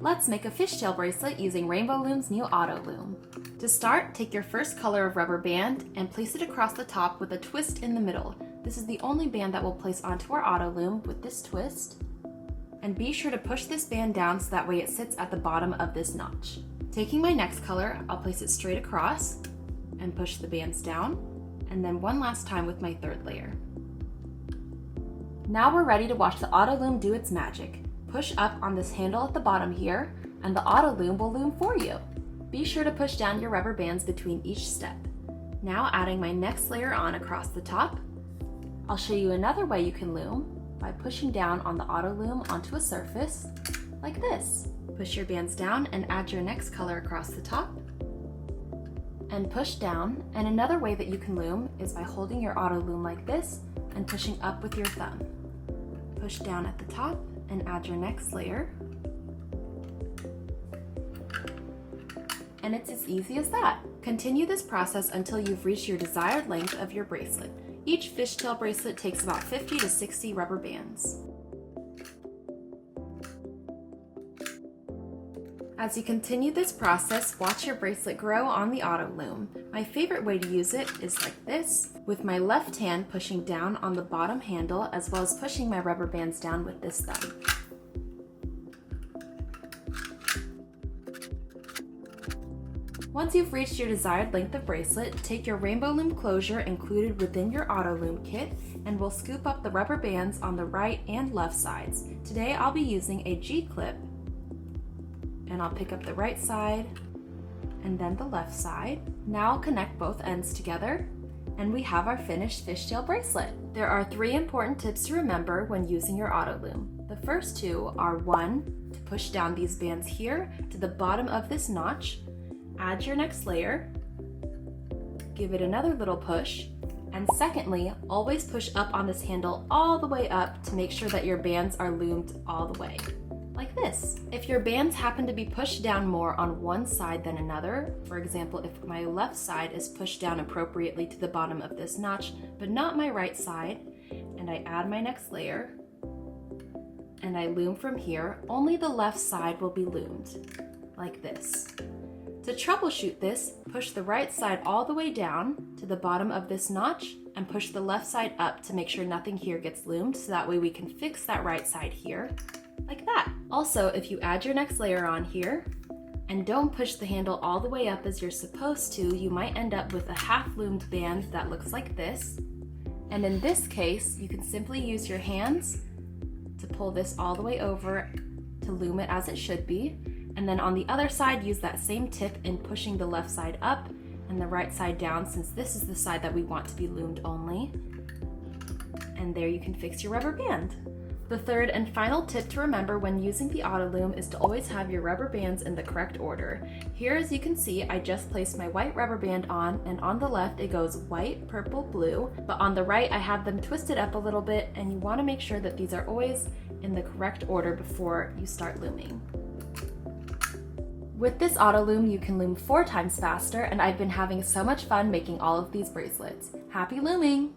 Let's make a fishtail bracelet using Rainbow Loom's new Auto Loom. To start, take your first color of rubber band and place it across the top with a twist in the middle. This is the only band that we'll place onto our Auto Loom with this twist. And be sure to push this band down so that way it sits at the bottom of this notch. Taking my next color, I'll place it straight across and push the bands down, and then one last time with my third layer. Now we're ready to watch the Auto Loom do its magic. Push up on this handle at the bottom here, and the Auto Loom will loom for you. Be sure to push down your rubber bands between each step. Now adding my next layer on across the top, I'll show you another way you can loom by pushing down on the Auto Loom onto a surface, like this. Push your bands down and add your next color across the top, and push down. And another way that you can loom is by holding your Auto Loom like this and pushing up with your thumb. Push down at the top and add your next layer. And it's as easy as that. Continue this process until you've reached your desired length of your bracelet. Each fishtail bracelet takes about 50 to 60 rubber bands. As you continue this process, watch your bracelet grow on the Auto Loom. My favorite way to use it is like this, with my left hand pushing down on the bottom handle as well as pushing my rubber bands down with this thumb. Once you've reached your desired length of bracelet, take your Rainbow Loom closure included within your Auto Loom kit and we'll scoop up the rubber bands on the right and left sides. Today I'll be using a G-clip, and I'll pick up the right side and then the left side. Now I'll connect both ends together and we have our finished fishtail bracelet. There are 3 important tips to remember when using your Auto Loom. The first 2 are 1, to push down these bands here to the bottom of this notch, add your next layer, give it another little push, and secondly, always push up on this handle all the way up to make sure that your bands are loomed all the way. Like this. If your bands happen to be pushed down more on one side than another, for example, if my left side is pushed down appropriately to the bottom of this notch, but not my right side, and I add my next layer, and I loom from here, only the left side will be loomed, like this. To troubleshoot this, push the right side all the way down to the bottom of this notch and push the left side up to make sure nothing here gets loomed, so that way we can fix that right side here. Like that. Also, if you add your next layer on here and don't push the handle all the way up as you're supposed to, you might end up with a half loomed band that looks like this. And in this case, you can simply use your hands to pull this all the way over to loom it as it should be. And then on the other side, use that same tip in pushing the left side up and the right side down, since this is the side that we want to be loomed only. And there you can fix your rubber band. The third and final tip to remember when using the Auto Loom is to always have your rubber bands in the correct order. Here, as you can see, I just placed my white rubber band on, and on the left it goes white, purple, blue, but on the right I have them twisted up a little bit, and you want to make sure that these are always in the correct order before you start looming. With this Auto Loom, you can loom 4 times faster, and I've been having so much fun making all of these bracelets. Happy looming!